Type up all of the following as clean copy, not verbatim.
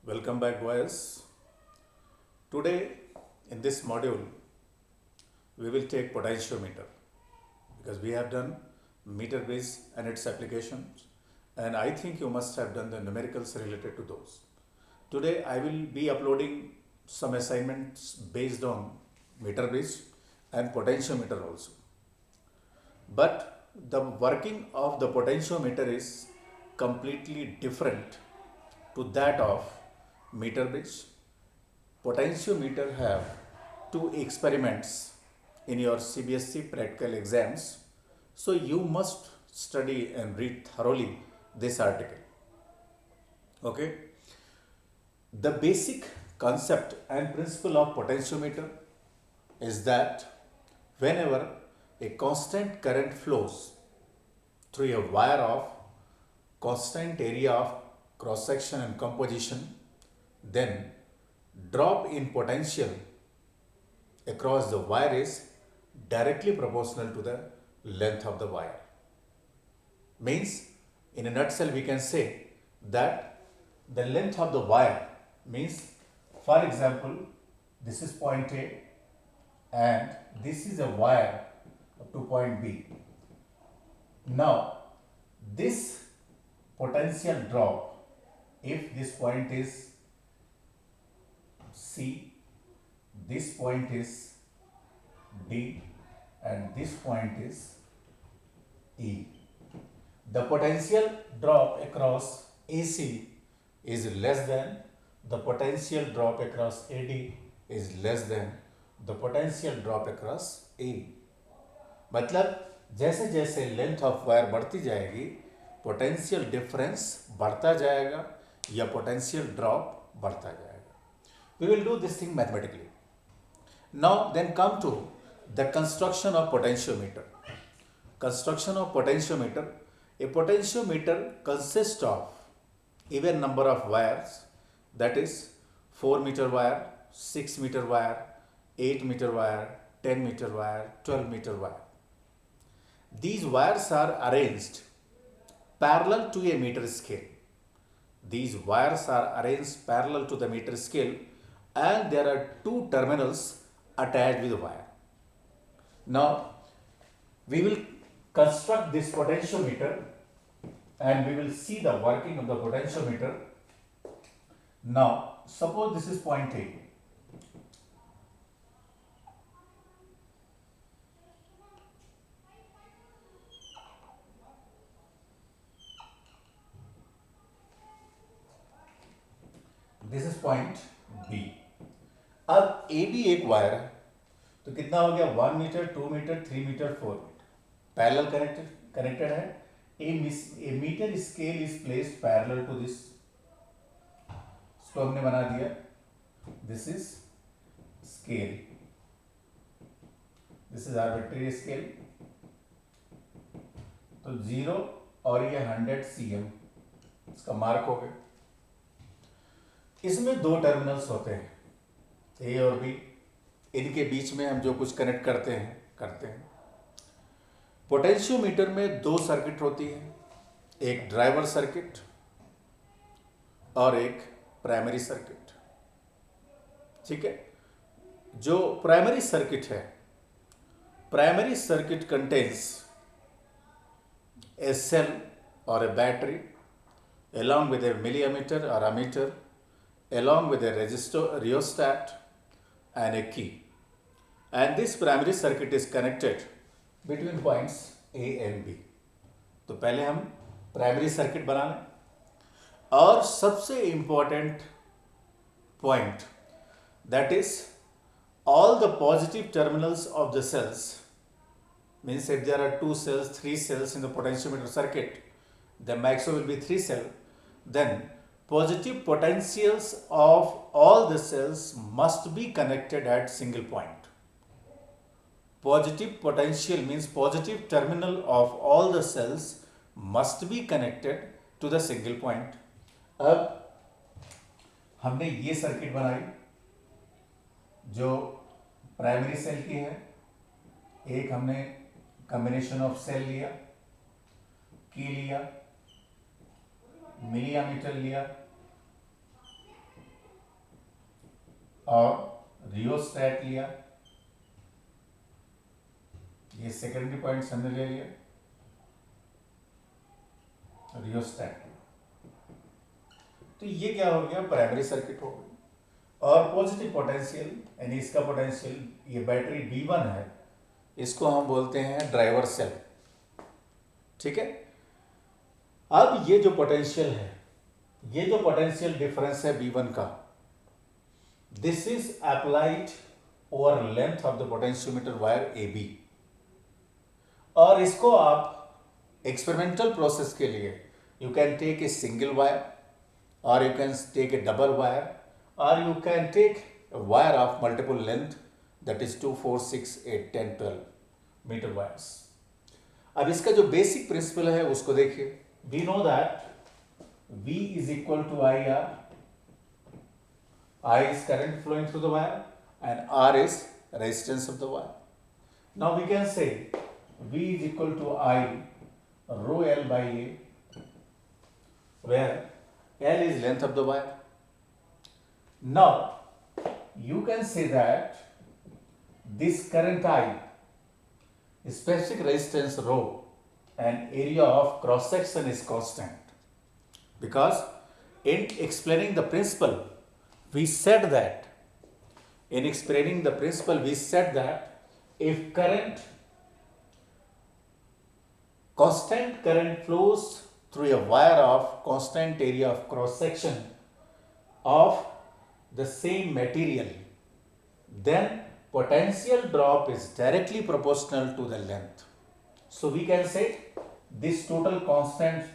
Welcome back, boys. Today, in this module, we will take potentiometer because we have done meter base and its applications, and I think you must have done the numericals related to those. Today, I will be uploading some assignments based on meter base and potentiometer also. But the working of the potentiometer is completely different to that of meter base. Potentiometer have two experiments in your CBSE practical exams, so you must study and read thoroughly this article. Okay, the basic concept and principle of potentiometer is that whenever a constant current flows through a wire of constant area of cross section and composition, then drop in potential across the wire is directly proportional to the length of the wire. Means, in a nutshell, we can say that the length of the wire means, for example, this is point A and this is a wire up to point B. Now, this potential drop, if this point is C, this point is D, and this point is E. The potential drop across AC is less than the potential drop across AD is less than the potential drop across AE. मतलब जैसे जैसे length of wire बढ़ती जाएगी potential difference बढ़ता जाएगा या potential drop बढ़ता जाएगा. We will do this thing mathematically. Now then come to the construction of potentiometer. Construction of potentiometer. A potentiometer consists of even number of wires, that is 4 meter wire, 6 meter wire, 8 meter wire, 10 meter wire, 12 meter wire. These wires are arranged parallel to a meter scale. These wires are arranged parallel to the meter scale and there are two terminals attached with the wire. Now, we will construct this potentiometer and we will see the working of the potentiometer. Now, suppose this is point A. This is point B. अब ए भी एक wire है तो कितना हो गया 1 metre 2 metre 3 metre 4 metre parallel connected है. A metre scale is placed parallel to this. इसको हमने बना दिया this is scale, this is arbitrary scale. तो 0 और ये 100 cm इसका मार्क हो गया. इसमें दो टर्मिनल्स होते हैं ए और बी. इनके बीच में हम जो कुछ कनेक्ट करते हैं. पोटेंशियोमीटर में दो सर्किट होती है, एक ड्राइवर सर्किट और एक प्राइमरी सर्किट. ठीक है. जो प्राइमरी सर्किट है, प्राइमरी सर्किट कंटेन्स ए सेल और ए battery along with a milliammeter or ammeter, along with a resistor, rheostat and a key. And this primary circuit is connected between points A and B. तो पहले हम primary circuit बना लें. और सबसे important point that is all the positive terminals of the cells, means if there are 2 cells 3 cells in the potentiometer circuit, the maximum will be 3 cells. Then positive potentials of all the cells must be connected at single point. Positive potential means positive terminal of all the cells must be connected to the single point. अब हमने ये circuit बनाई जो primary cell की है. एक हमने combination of cell लिया, की लिया, मिलीमीटर लिया, और रियोस्टैट लिया, ये सेकेंडरी पॉइंट्स हमने ले लिया, रियोस्टैट। तो ये क्या हो गया, प्राइमरी सर्किट हो गई। और पॉजिटिव पोटेंशियल यानी इसका पोटेंशियल, ये बैटरी B1 है, इसको हम बोलते हैं ड्राइवर सेल। ठीक है, अब ये जो पोटेंशियल है, ये जो पोटेंशियल डिफरेंस है B1 का, this is applied over length of the potentiometer wire AB। और इसको आप एक्सपेरिमेंटल प्रोसेस के लिए you can take a single wire, or you can take a double wire, or you can take a wire of multiple length, that is 2, 4, 6, 8, 10, 12 meter wires. अब इसका जो basic principle है उसको देखिए। We know that V is equal to IR. I is current flowing through the wire and R is resistance of the wire. Now we can say V is equal to I rho L by A, where L is length of the wire. Now you can say that this current I, specific resistance rho, and area of cross section is constant, because in explaining the principle we said that if constant current flows through a wire of constant area of cross section of the same material, then potential drop is directly proportional to the length. So we can say this total constant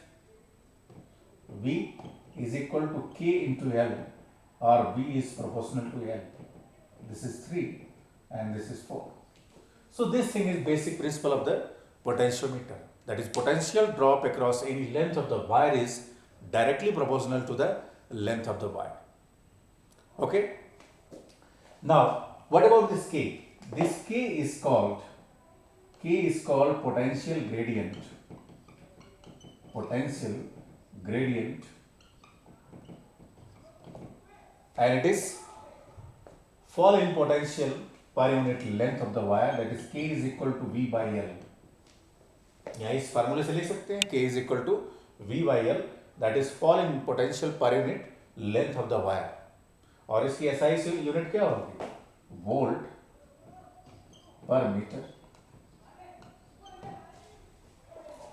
V is equal to K into L, or V is proportional to L. This is 3 and this is 4. So this thing is basic principle of the potentiometer. That is, potential drop across any length of the wire is directly proportional to the length of the wire. Okay. Now, what about this K? This K is called potential gradient. Potential gradient, and it is fall in potential per unit length of the wire. That is, K is equal to V by L. या इस फार्मूले से लिख सकते हैं, K is equal to V by L, that is fall in potential per unit length of the wire. और इसकी SI से यूनिट क्या होगी, वोल्ट पर metre,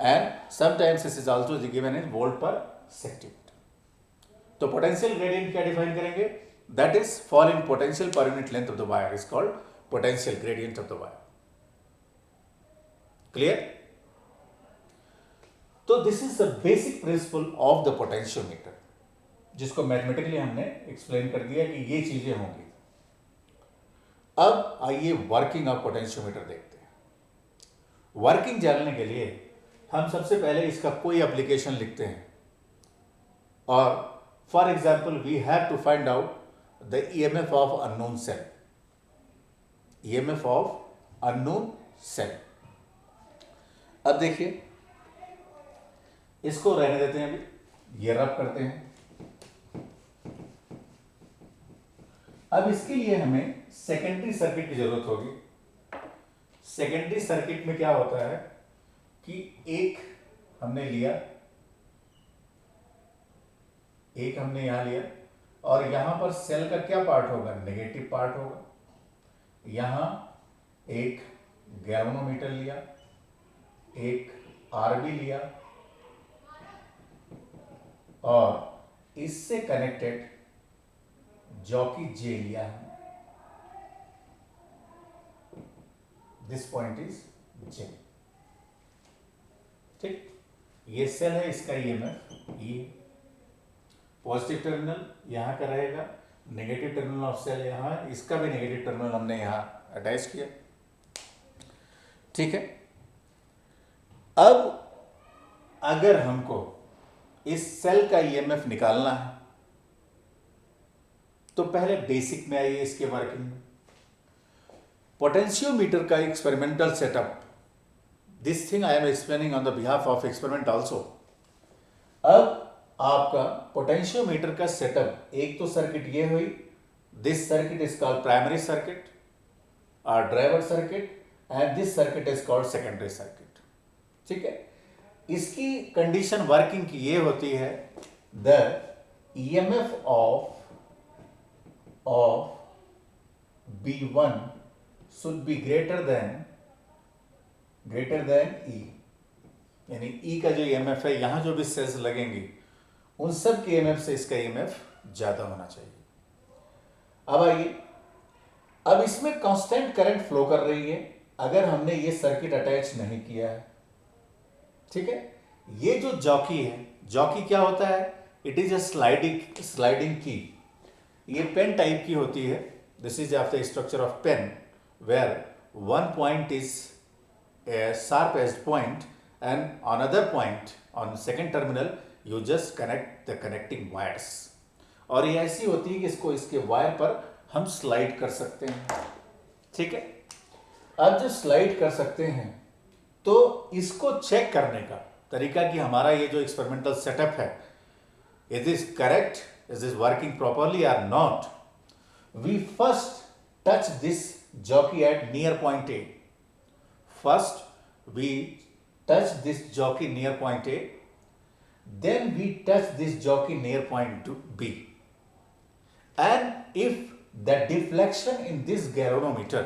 and sometimes this is also given in volt per second. तो potential gradient क्या define करेंगे, that is fall in potential per unit length of the wire is called potential gradient of the wire. Clear? तो this is the basic principle of the potentiometer, जिसको mathematically हमने explain कर दिया कि ये चीजें होंगी। अब आइए वर्किंग ऑफ पोटेंशियोमीटर देखते हैं। वर्किंग जानने के लिए हम सबसे पहले इसका कोई एप्लीकेशन लिखते हैं, और for example we have to find out the EMF of unknown cell. EMF of unknown cell. अब देखिए, इसको रहने देते हैं, अभी ये रब करते हैं। अब इसके लिए हमें सेकेंडरी सर्किट की जरूरत होगी। सेकेंडरी सर्किट में क्या होता है कि एक हमने यहां लिया, और यहां पर सेल का क्या पार्ट होगा, नेगेटिव पार्ट होगा। यहां एक गैल्वेनोमीटर लिया, एक आरबी लिया, और इससे कनेक्टेड जॉकी जे लिया है। दिस पॉइंट इज जे। ठीक, ये सेल है, इसका ईएमएफ ई। पॉजिटिव टर्मिनल यहां का रहेगा, नेगेटिव टर्मिनल ऑफ सेल यहां है, इसका भी नेगेटिव टर्मिनल हमने यहां अटैच किया। ठीक है, अब अगर हमको इस सेल का ईएमएफ निकालना है तो पहले बेसिक में आइए इसके वर्किंग में। पोटेंशियोमीटर का experimental setup, this thing I am explaining on the behalf of experiment also. अब आपका पोटेंशियोमीटर का सेटअप, एक तो सर्किट ये हुई This circuit is called primary circuit or driver circuit and this circuit is called secondary circuit. ठीक है, इसकी कंडीशन वर्किंग की ये होती है, the EMF of B1 should be greater than E, यानी E का जो ईएमएफ है, यहां जो भी सेल्स लगेंगी उन सब के ईएमएफ से इसका ईएमएफ ज्यादा होना चाहिए। अब आइए, अब इसमें कांस्टेंट करंट फ्लो कर रही है अगर हमने ये सर्किट अटैच नहीं किया है। ठीक है, ये जो जॉकी है, जॉकी क्या होता है, इट इज अ स्लाइडिंग की। ये पेन टाइप की होती है। This is of the structure of pen where one point is a sharp edged point and another point on second terminal you just connect the connecting wires। और ये ऐसी होती है कि इसको इसके वायर पर हम स्लाइड कर सकते हैं। ठीक है, अब जो स्लाइड कर सकते हैं तो इसको चेक करने का तरीका कि हमारा ये जो एक्सपेरिमेंटल सेटअप है, is this correct, is this working properly और not. We first touch this jockey at near point A. First, we touch this jockey near point A, then we touch this jockey near point B. And if the deflection in this galvanometer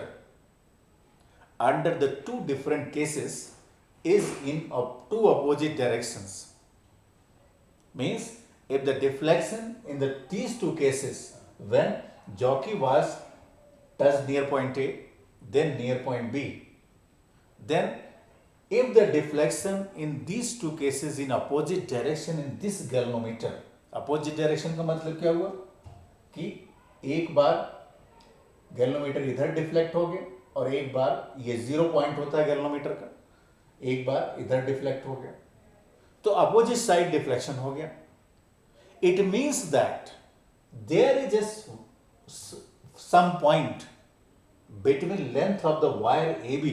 under the two different cases is in two opposite directions, means if the deflection in these two cases when jockey was touched near point A, then near point B, then if the deflection in these two cases in opposite direction in this galvanometer, opposite direction का मतलब क्या हुआ कि एक बार galvanometer इधर deflect हो गया और एक बार ये 0 पॉइंट होता है गैल्वेनोमीटर का, एक बार इधर डिफ्लेक्ट हो गया, तो अपोजिट साइड डिफ्लेक्शन हो गया। It means that there is some point between length of the wire AB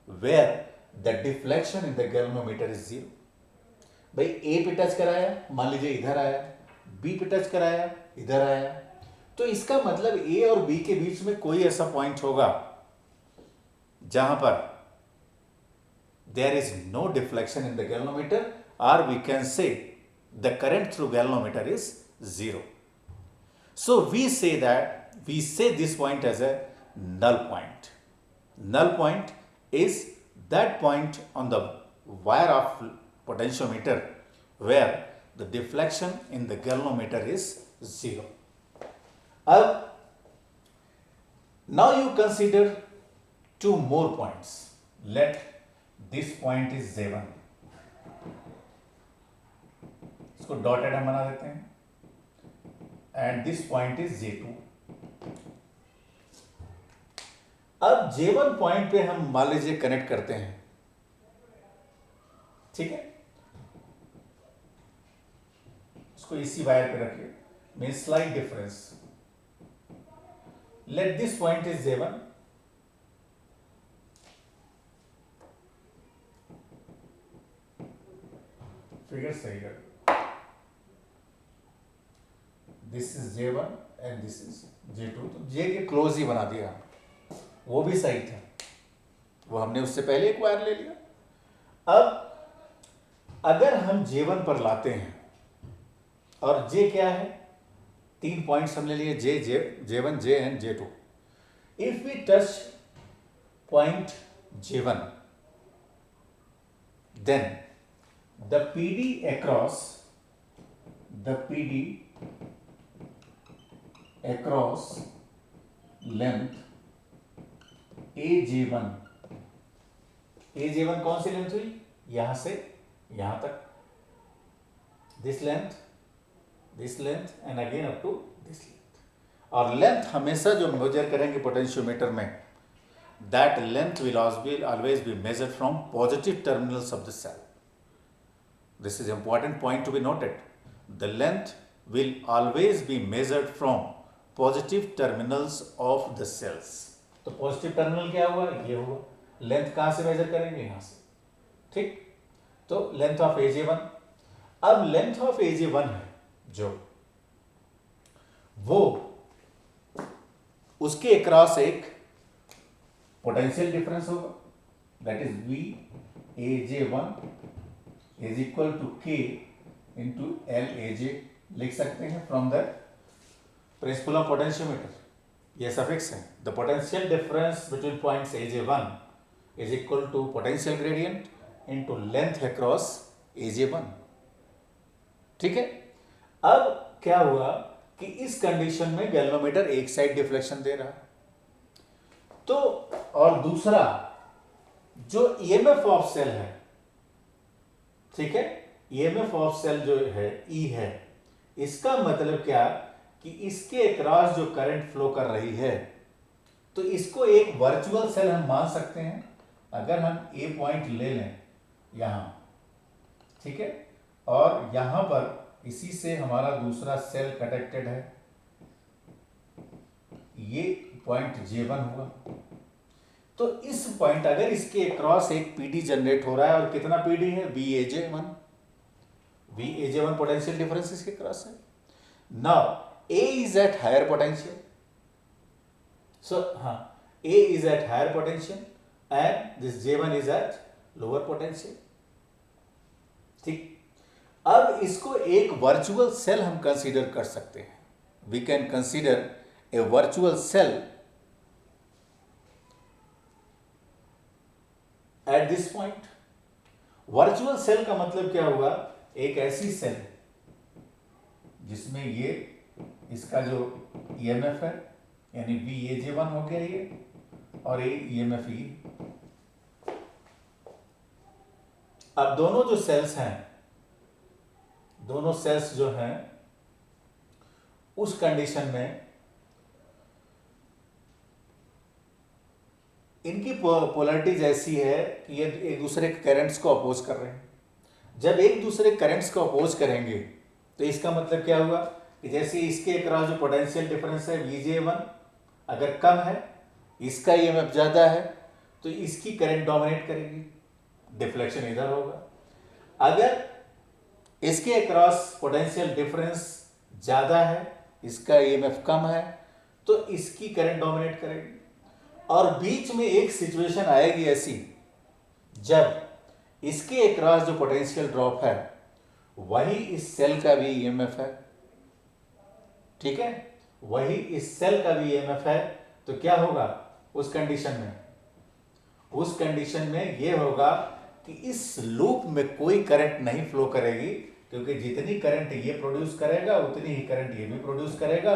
where the deflection in the galvanometer is 0। भाई A पे टच कराया, मान लीजिए इधर आया, B पे टच कराया, इधर आया, तो इसका मतलब A और B के बीच में कोई ऐसा पॉइंट होगा जहां पर there is no deflection in the galvanometer, or we can say the current through galvanometer is 0। So we say this point as a null point। Null point is that point on the wire of potentiometer where the deflection in the galvanometer is 0। Now you consider two more points। Let this point is J1, इसको dotted हम बना देते हैं, and this point is J2। अब J1 point पे हम मान लीजिए कनेक्ट करते हैं। ठीक है, इसको इसी वायर पे रखिए, mean slight difference. Let this point is J1, figure सही कर, this is J1 and this is J2, तो J के क्लोज ही बना दिया, वो भी सही था, वो हमने उससे पहले एक वायर ले लिया। अब अगर हम J1 पर लाते हैं और J क्या है, 3 पॉइंट्स हमने लिए, J1, J and J2। If we touch point J1, then the PD across length AJ1 कौन सी लेंथ हुई, यहां से यहां तक, this length and again up to this length. और लेंथ हमेशा जो मेजर करेंगे पोटेंशियोमीटर में, that length will always be measured from positive terminals of the cell. This is important point to be noted. The length will always be measured from positive terminals of the cells. तो positive terminal क्या हुआ, ये हुआ। Length कहां से major करेंगे, यहां से। ठीक, तो लेंथ ऑफ AJ1। अब लेंथ ऑफ AJ1 है जो वो उसके अक्रॉस एक पोटेंशियल डिफरेंस होगा, that is V A J one is equal to K into L A J, लिख सकते हैं from the principle of potentiometer. ये सफिक्स है. The potential difference between points A J one is equal to potential gradient into length across A J one. ठीक है. अब क्या हुआ कि इस कंडीशन में गैल्वेनोमीटर एक साइड डिफ्लेक्शन दे रहा है, तो और दूसरा जो ईएमएफ ऑफ सेल है, ठीक है, ईएमएफ ऑफ सेल जो है ई है, इसका मतलब क्या कि इसके अक्रॉस जो करंट फ्लो कर रही है, तो इसको एक वर्चुअल सेल हम मान सकते हैं. अगर हम ए पॉइंट ले लें यहां, ठीक है, और यहां पर इसी से हमारा दूसरा सेल कनेक्टेड है, ये पॉइंट J1 हुआ, तो इस पॉइंट अगर इसके अक्रॉस एक पीडी जनरेट हो रहा है, और कितना पीडी है, VAJ1, VAJ1 पोटेंशियल डिफरेंस इसके अक्रॉस है. Now A is at higher potential, so A is at higher potential and this J1 is at lower potential. ठीक. अब इसको एक वर्चुअल सेल हम कंसीडर कर सकते हैं. We can consider a virtual cell at this point. Virtual cell का मतलब क्या हुआ, एक ऐसी सेल जिसमें ये इसका जो ईएमएफ है यानी VAJ1 हो गया ये, और ये ईएमएफ ई. अब दोनों जो सेल्स हैं, दोनों सेल्स जो हैं, उस कंडीशन में इनकी पोलैरिटीज ऐसी है कि ये एक दूसरे के करंट्स को अपोज कर रहे हैं. जब एक दूसरे करंट्स को अपोज करेंगे तो इसका मतलब क्या हुआ कि जैसे इसके अक्रॉस जो पोटेंशियल डिफरेंस है VJ1 अगर कम है, इसका ईएमएफ ज्यादा है, तो इसकी करंट डोमिनेट करेगी, डिफ्लेक्शन इधर होगा. अगर इसके अक्रॉस पोटेंशियल डिफरेंस ज्यादा है, इसका ईएमएफ कम है, तो इसकी करंट डोमिनेट करेगी. और बीच में एक सिचुएशन आएगी ऐसी जब इसके अक्रॉस जो पोटेंशियल ड्रॉप है वही इस सेल का भी ईएमएफ है, ठीक है, वही इस सेल का भी ईएमएफ है. तो क्या होगा उस कंडीशन में, उस कंडीशन में यह होगा कि इस लूप में कोई करंट नहीं फ्लो करेगी, क्योंकि जितनी करंट ये प्रोड्यूस करेगा उतनी ही करंट ये भी प्रोड्यूस करेगा.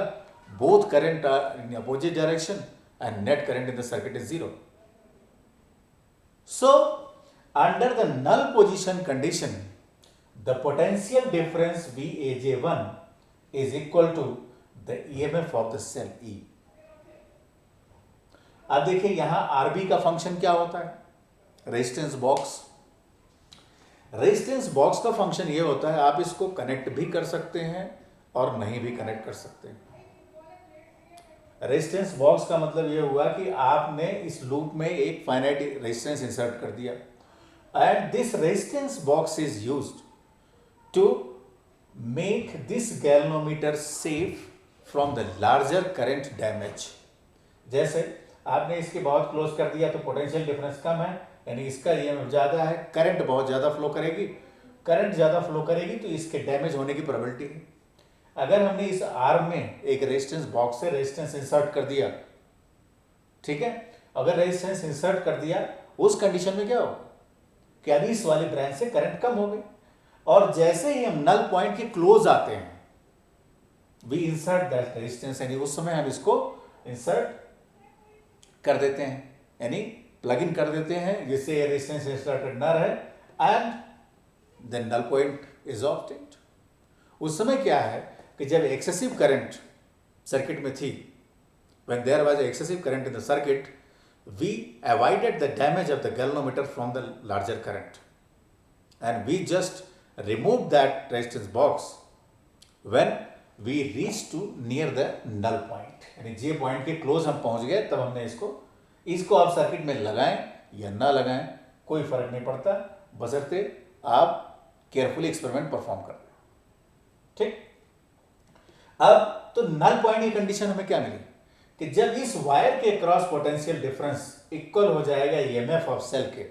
Both current are in opposite direction and net current in the circuit is zero. So under the null position condition, the potential difference VAJ1 is equal to the EMF of the cell E. अब देखिए यहां RB का function क्या होता है, resistance box. Resistance box का function ये होता है, आप इसको कनेक्ट भी कर सकते हैं और नहीं भी कनेक्ट कर सकते हैं. रेजिस्टेंस बॉक्स का मतलब यह हुआ कि आपने इस लूप में एक फाइनाइट रेजिस्टेंस इंसर्ट कर दिया, and this resistance box is used to make this galvanometer safe from the larger current damage. जैसे आपने इसके बहुत क्लोज कर दिया तो पोटेंशियल डिफरेंस कम है, यानी इसका ईएमएफ ज्यादा है, करंट बहुत ज्यादा फ्लो करेगी, करंट ज्यादा फ्लो करेगी तो इसके डैमेज होने की प्रोबेबिलिटी है. अगर हमने इस आर्म में एक रेजिस्टेंस बॉक्स से रेजिस्टेंस इंसर्ट कर दिया, ठीक है, अगर रेजिस्टेंस इंसर्ट कर दिया, उस कंडीशन में क्या होगा कि अभी इस वाली ब्रांच से करंट कम हो गई, और जैसे ही हम नल पॉइंट के क्लोज आते हैं, वी इंसर्ट दैट रेजिस्टेंस, यानी उस समय हम इसको इंसर्ट कर देते हैं, यानी प्लग इन कर देते हैं, जिससे ये रेजिस्टेंस इंसर्टेड न रहे, and then null point is obtained. उस समय क्या है कि जब एक्सेसिव करंट सर्किट में थी, when there was excessive current in the circuit, we avoided the damage of the galvanometer from the larger current, and we just removed that resistance box when we reached to near the null point. यानी जे point के close हम पहुंच गए, तब हमने इसको आप circuit में लगाएं या ना लगाएं कोई फर्क नहीं पड़ता, बशर्ते आप केयरफुली एक्सपेरिमेंट परफॉर्म कर. ठीक. अब तो नल पॉइंट की कंडीशन हमें क्या मिली कि जब इस वायर के क्रॉस पोटेंशियल डिफरेंस इक्वल हो जाएगा ईएमएफ ऑफ सेल के,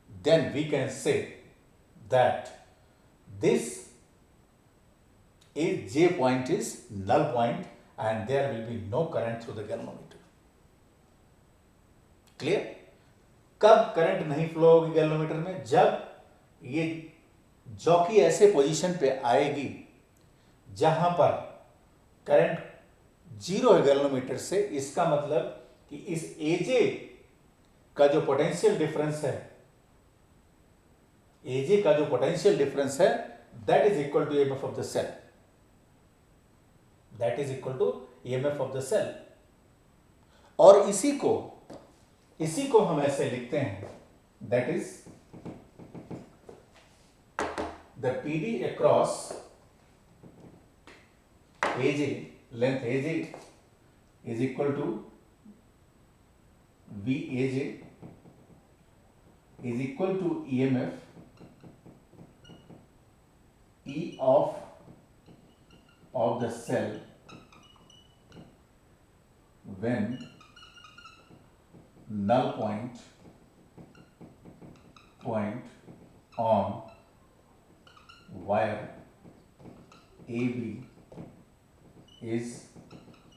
then we can say that this is J point is null point and there will be no current through the galvanometer. Clear? कब करंट नहीं flow होगी galvanometer में? जब ये jockey ऐसे पोजीशन पे आएगी जहां पर करंट जीरो है गैल्वेनोमीटर से। इसका मतलब कि इस एजे का जो पोटेंशियल डिफरेंस है, एजे का जो पोटेंशियल डिफरेंस है, that is equal to EMF of the cell, that is equal to EMF of the cell. और इसी को हम ऐसे लिखते हैं, that is the PD across AJ, length AJ is equal to V AJ is equal to EMF E of the cell when null point on wire AB is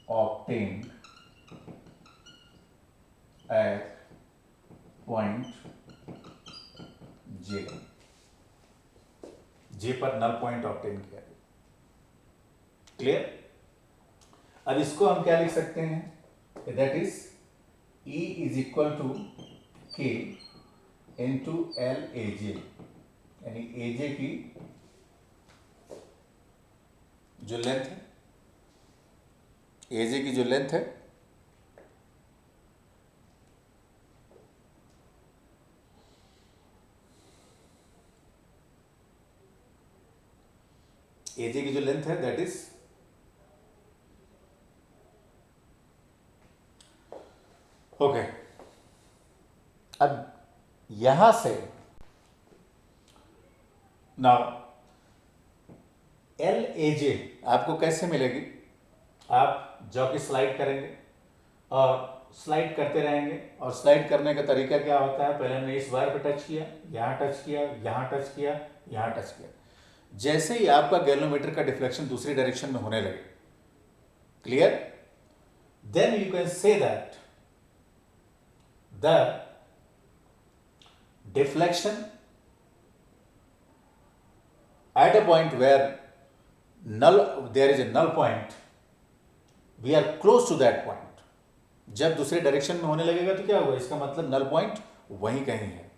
obtained at point J. J पर null point obtain किया। Clear? अब इसको हम क्या लिख सकते हैं? That is E is equal to K into L A J, यानी एजे की जो लेंथ है, एजे की जो लेंथ है, एजे की जो लेंथ है, दैट इज ओके। अब यहां से नाउ एल ए जे आपको कैसे मिलेगी? आप जॉकी स्लाइड करेंगे और स्लाइड करते रहेंगे, और स्लाइड करने का तरीका क्या होता है? पहले हमने इस वायर पे टच किया, यहां टच किया, यहां टच किया, यहां टच किया। जैसे ही आपका गैल्वेनोमीटर का डिफ्लेक्शन दूसरी डायरेक्शन में होने लगे, clear, then you can say that the deflection at a point where there is a null point, we are close to that point. जब दूसरे डायरेक्शन में होने लगेगा तो क्या होगा? इसका मतलब नल पॉइंट वहीं कहीं है,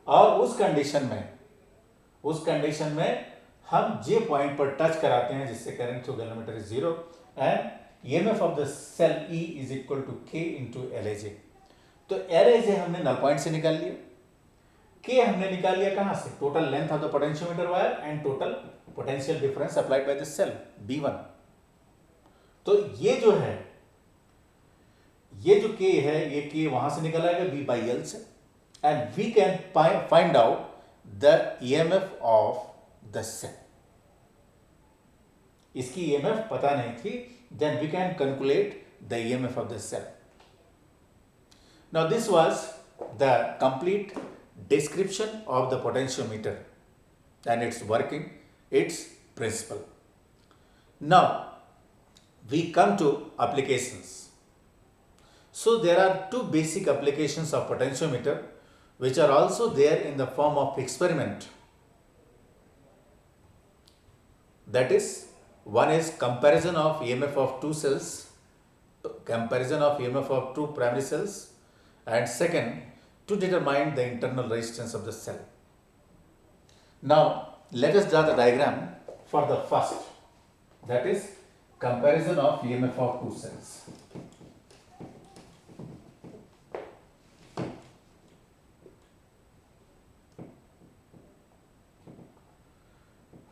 और उस कंडीशन में हम जे पॉइंट पर टच कराते हैं, जिससे current through galvanometer is zero and EMF of the cell E is equal to K into L A J. तो एल ए जे हमने नल पॉइंट से निकाल लिया, K हमने निकाल लिया कहां से? Total length of the potentiometer wire and total potential difference applied by the cell B1। तो ये जो K है, ये K वहां से निकल आएगा V बाई L से, and we can find out the EMF of the cell. इसकी EMF पता नहीं थी, then we can calculate the EMF of the cell. Now this was the complete description of the potentiometer and its working, its principle. Now we come to applications. So there are two basic applications of potentiometer which are also there in the form of experiment. That is, one is comparison of EMF of two cells, comparison of EMF of two primary cells, and second, to determine the internal resistance of the cell. Now, let us draw the diagram for the first, that is comparison of EMF of two cells.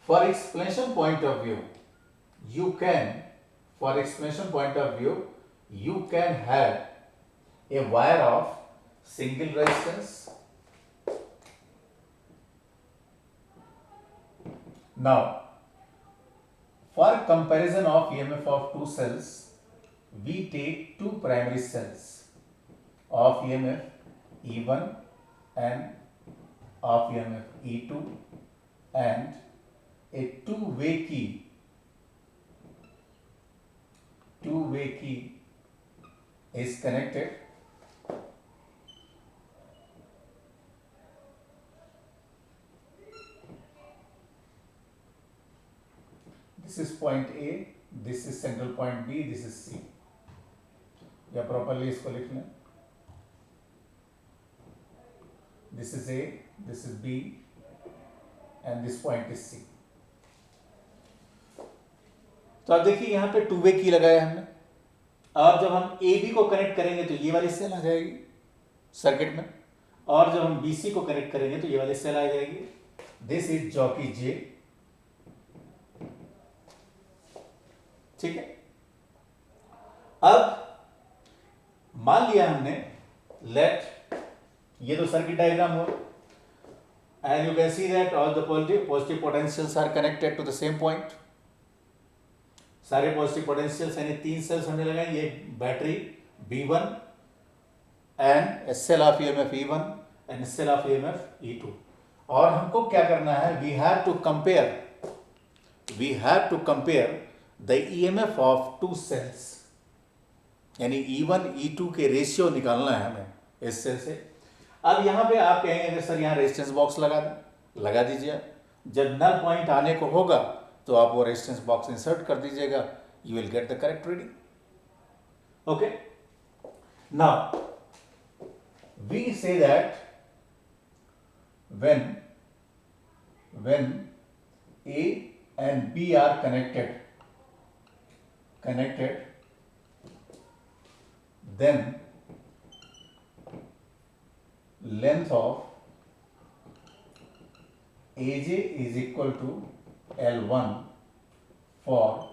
For explanation point of view, you can have a wire of single resistance. Now, for comparison of EMF of two cells, we take two primary cells of EMF E1 and of EMF E2 and a two-way key is connected this is point A, this is central point B, this is C. या properly इसको लिख लें. This is A, this is B, and this point is C. तो अब देखिए यहां पे two way की लगाया हमने. अब जब हम ए बी को कनेक्ट करेंगे तो ये वाली सेल आ जाएगी सर्किट में, और जब हम बी सी को कनेक्ट करेंगे तो ये वाली सेल आ जाएगी. This is jockey J. ठीक है. अब मान लिया हमने, लेट ये तो सर्किट डायग्राम हो, and you can see that all the positive potentials are connected to the same point. सारे पॉजिटिव पोटेंशियल्स यानी तीन सेल्स हमने लगाए. ये battery B1 and a cell of EMF E1 and cell of EMF E2. और हमको क्या करना है, we have to compare the EMF of two sales, यानी E1 E2 के रेशियो निकालना है हमें इस सेल से. अब यहां पे आप कहेंगे सर यहां रेजिस्टेंस बॉक्स लगा दीजिए. जब नल पॉइंट आने को होगा तो आप वो रेजिस्टेंस बॉक्स इंसर्ट कर दीजिएगा. You will get the correct reading. Okay. Now we say that when A and B are connected, then length of AJ is equal to L1 for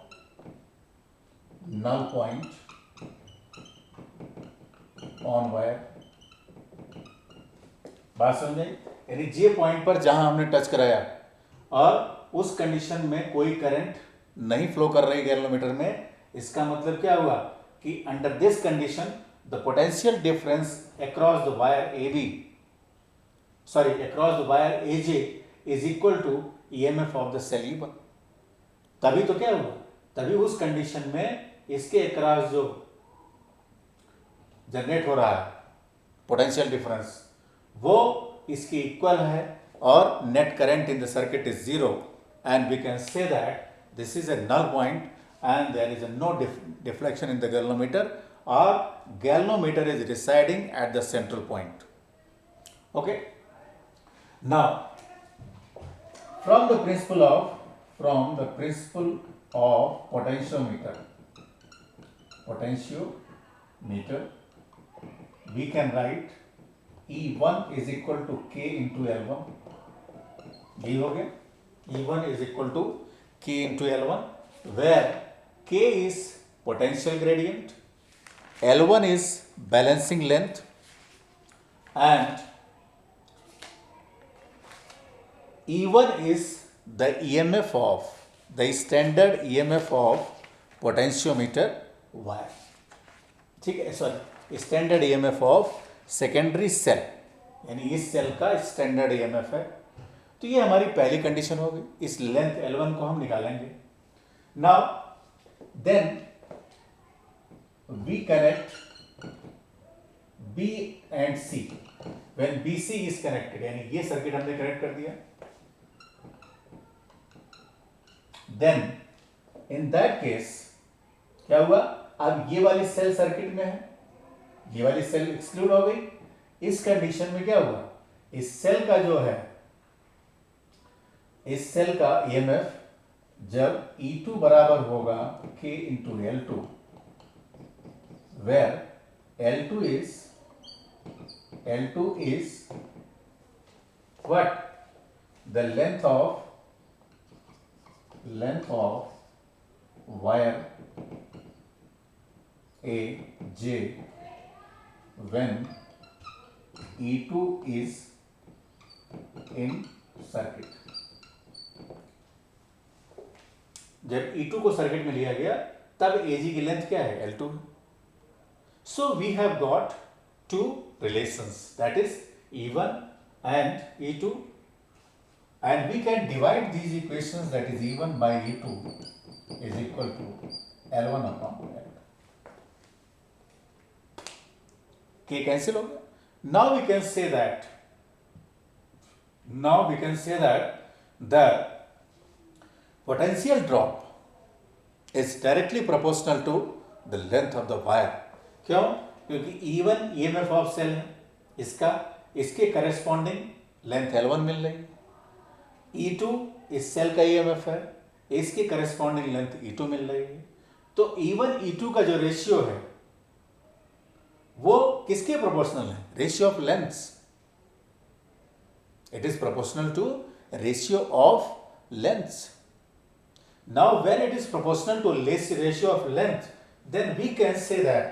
null point on wire. बात समझे? यानी जे point पर जहां हमने touch कराया और उस condition में कोई करंट नहीं फ्लो कर रही गैल्वेनोमीटर में, इसका मतलब क्या हुआ कि under this condition the potential difference across the wire AJ is equal to EMF of the cell E1. तभी तो क्या हुआ, तभी उस कंडीशन में इसके अक्रॉस जो जनरेट हो रहा है पोटेंशियल डिफरेंस वो इसकी इक्वल है, और net current in the circuit is 0, and we can say that this is a null point and there is no deflection in the galvanometer, or galvanometer is residing at the central point. Okay. Now from the principle of potentiometer we can write E1 is equal to K into L1. ये हो गया. E1 is equal to K into L1, where K is potential gradient, L1 is balancing length, and E1 is the EMF of the standard EMF of potentiometer wire. ठीक है, sorry, standard EMF of secondary cell, यानी इस cell का standard EMF है. तो ये हमारी पहली कंडीशन हो गई. इस लेंथ L1 को हम निकालेंगे. Now then we connect B and C when BC is connected, यानी ये सर्किट हमने कनेक्ट कर दिया. देन इन दैट केस क्या हुआ, अब ये वाली सेल सर्किट में है, ये वाली सेल एक्सक्लूड हो गई. इस कंडीशन में क्या हुआ, इस सेल का जो है, इस सेल का EMF जब E2 बराबर होगा K into L2, where L2 is what, the length of wire AJ when E2 is in circuit. जब E2 को सर्किट में लिया गया तब AG की लेंथ क्या है, L2 है. So we have got two relations, that is E1 and E2, and we can divide these equations, that is E1 by E2 is equal to L1 upon L2. K cancel हो गया. Now we can say that the potential drop is directly proportional to the length of the wire. क्यों? क्योंकि E1 EMF of cell है, इसके corresponding length L1 मिल रही है. E2 इस cell का EMF है, इसके करस्पॉन्डिंग लेंथ E2 मिल रही है. तो E1 E2 का जो रेशियो है वो किसके प्रोपोर्शनल है? Ratio of lengths. It is proportional to ratio of lengths. Now when it is proportional to ratio of length, then we can say that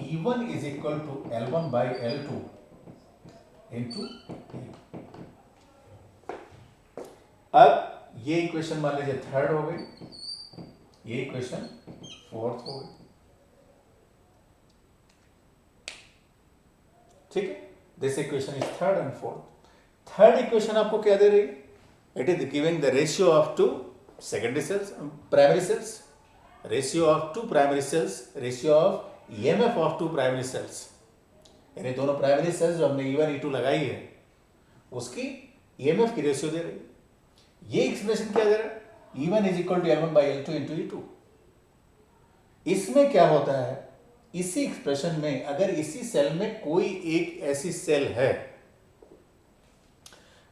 E1 is equal to L1 by L2 into E2. अब ये equation मान लीजिए third हो गई, ये equation fourth हो गई. ठीक है, this equation is third and fourth. Third equation आपको क्या दे रही है? It is giving the ratio of two secondary cells, primary cells, ratio of two primary cells, ratio of EMF of two primary cells. यानी दोनों primary cells जो हमने E1 E2 लगाई है उसकी EMF की रेशियो दे रही है. ये एक्सप्रेशन क्या दे रहा है? E1 is equal to L1 by L2 into E2. इसमें क्या होता है, इसी एक्सप्रेशन में अगर इसी सेल में कोई एक ऐसी सेल है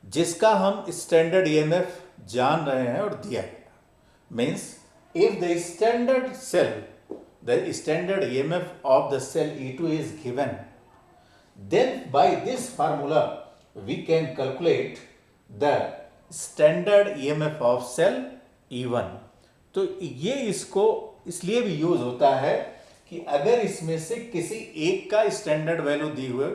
जिसका हम स्टैंडर्ड EMF जान रहे हैं और दिया गया, means if the standard EMF of the cell E2 is given, then by this formula we can calculate the standard EMF of cell E1. तो ये इसको इसलिए भी यूज होता है कि अगर इसमें से किसी एक का स्टैंडर्ड वैल्यू दी हुए,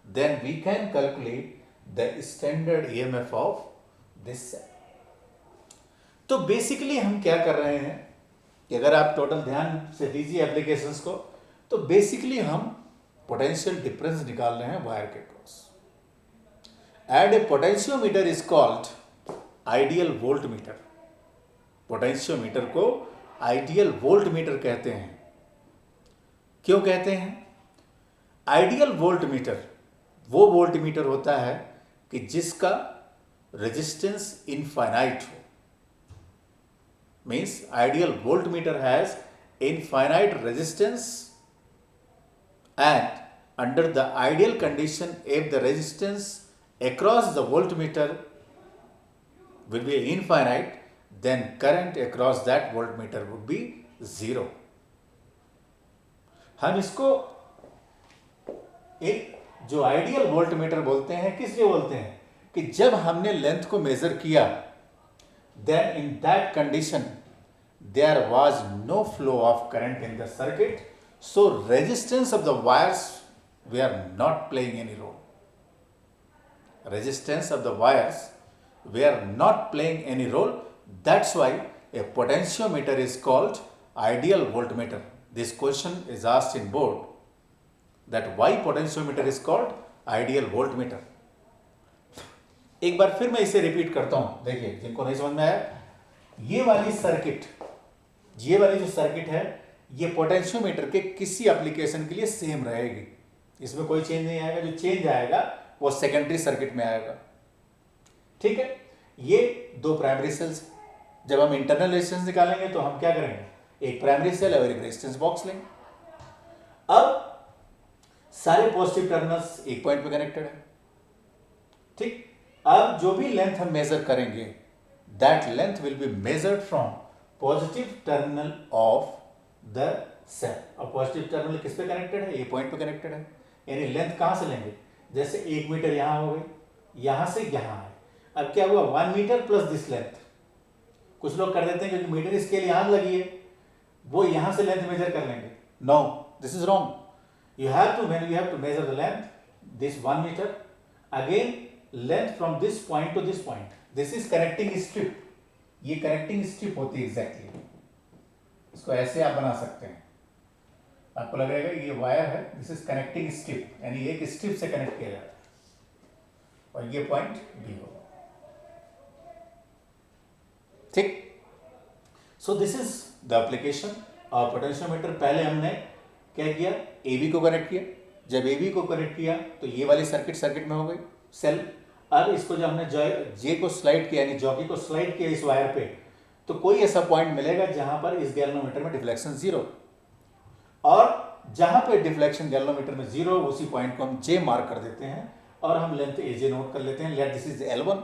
then we can calculate the standard EMF of this cell. तो बेसिकली हम क्या कर रहे हैं कि अगर आप टोटल ध्यान से दीजिए एप्लीकेशंस को, तो बेसिकली हम पोटेंशियल डिफरेंस निकाल रहे हैं वायर के cross. And A potentiometer is called ideal volt meter. Potentiometer को आइडियल वोल्ट मीटर कहते हैं. क्यों कहते हैं? आइडियल वोल्ट मीटर वो वोल्ट मीटर होता है कि जिसका रेजिस्टेंस इनफाइनाइट हो. Means ideal volt meter has infinite resistance, and under the ideal condition if the resistance across the voltmeter will be infinite, then current across that voltmeter would be zero. हम इसको एक जो ideal voltmeter बोलते हैं, किस लिए बोलते हैं कि जब हमने लेंथ को मेजर किया, then in that condition there was no flow of current in the circuit, so resistance of the wires were not playing any role. Resistance of the wires were not playing any role. That's why a potentiometer is called ideal voltmeter. This question is asked in board, that why potentiometer is called ideal voltmeter. एक बार फिर मैं इसे repeat करता हूं, देखिए जिनको नहीं समझ में आया, ये वाली जो सर्किट है, ये पोटेंशियोमीटर के किसी एप्लीकेशन के लिए सेम रहेगी. इसमें कोई चेंज नहीं आएगा. जो चेंज आएगा वो सेकेंडरी सर्किट में आएगा. ठीक है, ये दो प्राइमरी सेल्स. जब हम इंटरनल रेजिस्टेंस निकालेंगे तो हम क्या करेंगे, एक प्राइमरी सेल और एक रेजिस्टेंस बॉक्स लेंगे. अब सारे पॉजिटिव टर्मिनल्स एक पॉइंट पे कनेक्टेड है. ठीक, अब जो भी लेंथ हम मेजर करेंगे, that length will be measured from positive terminal of the cell. और पॉजिटिव टर्मिनल किस पे कनेक्टेड है, ये पॉइंट पे कनेक्टेड है. यानी लेंथ कहां से लेंगे, जैसे 1 मीटर यहां हो गई, यहां से यहां है. अब क्या हुआ, 1 मीटर प्लस दिस लेंथ. कुछ लोग कर देते हैं क्योंकि मीटर स्केल यहां लगी है, वो यहां से लेंथ मेजर कर लेंगे. No, this is wrong. You have to measure the length, this 1 metre, again length from this point to this point. This is connecting strip. ये कनेक्टिंग स्ट्रिप होती है एग्जैक्टली. इसको ऐसे आप बना सकते हैं, आपको लगेगा ये वायर है, दिस इज कनेक्टिंग स्ट्रिप, यानी एक स्ट्रिप से कनेक्ट किया जाता है और ये पॉइंट बी होगा, ठीक। So this is the application of potentiometer. पहले हमने क्या किया, ए बी को कनेक्ट किया, जब ए बी को कनेक्ट किया तो ये वाली सर्किट में हो गई सेल। अब इसको जब हमने जे को स्लाइड किया, यानी जॉकी को स्लाइड किया इस वायर पे, तो कोई ऐसा पॉइंट मिलेगा जहां पर इस गैल्वेनोमीटर में डिफ्लेक्शन जीरो, और जहां पे डिफ्लेक्शन गैल्वेनोमीटर में जीरो, उसी पॉइंट को हम जे मार्क कर देते हैं और हम लेंथ ए जे नोट कर लेते हैं। लेट दिस इज L1,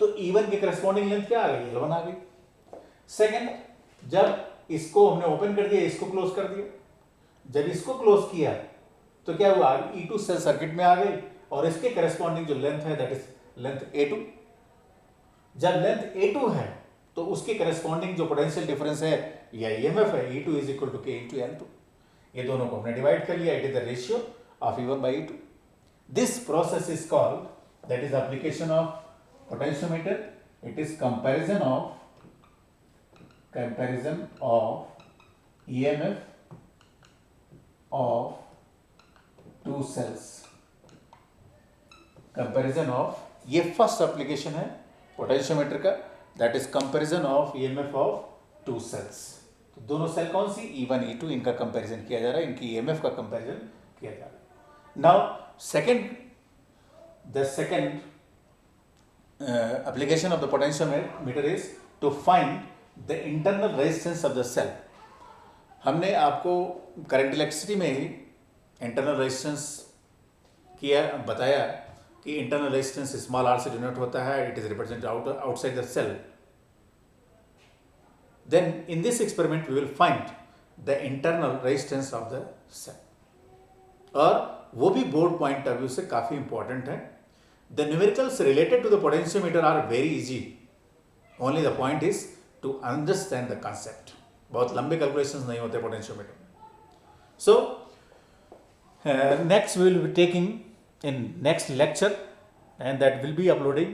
तो E1 के करस्पॉन्डिंग लेंथ क्या आ गई, L1 आ गई। सेकेंड, जब इसको हमने ओपन कर दिया, इसको क्लोज कर दिया, जब इसको क्लोज किया तो क्या हुआ, E2 सेल सर्किट में आ गई और इसके करस्पॉन्डिंग जो लेंथ है दैट इज लेंथ A2। जब लेंथ A2 है तो उसके करस्पॉन्डिंग जो पोटेंशियल डिफरेंस है या EMF है, E2 is equal to K into L2। ये दोनों को हमने डिवाइड कर लिया, it is the ratio of E1 by E2। This process is called, that is application of potentiometer, it is comparison of EMF of two cells, comparison of, ये first application है potentiometer का, that is comparison of EMF of two cells. तो दोनों cell कौन सी, E1 E2, इनका comparison किया जा रहा है, इनकी EMF का कंपैरिजन किया जा रहा है। Now second, the second application of the potentiometer is to find the internal resistance of the cell। हमने आपको करंट इलेक्ट्रिसिटी में ही इंटरनल रेजिस्टेंस किया, बताया कि इंटरनल रेजिस्टेंस स्मॉल r से डिनोट होता है, it is represented outside the cell. Then in this experiment we will find the internal resistance of the cell, और वो भी बोर्ड पॉइंट ऑफ व्यू से काफी इंपॉर्टेंट है। The numericals related to the potentiometer are very easy. Only the point is to understand the concept. बहुत लंबे calculations नहीं होते potentiometer में। So next we will be taking in next lecture, and that will be uploading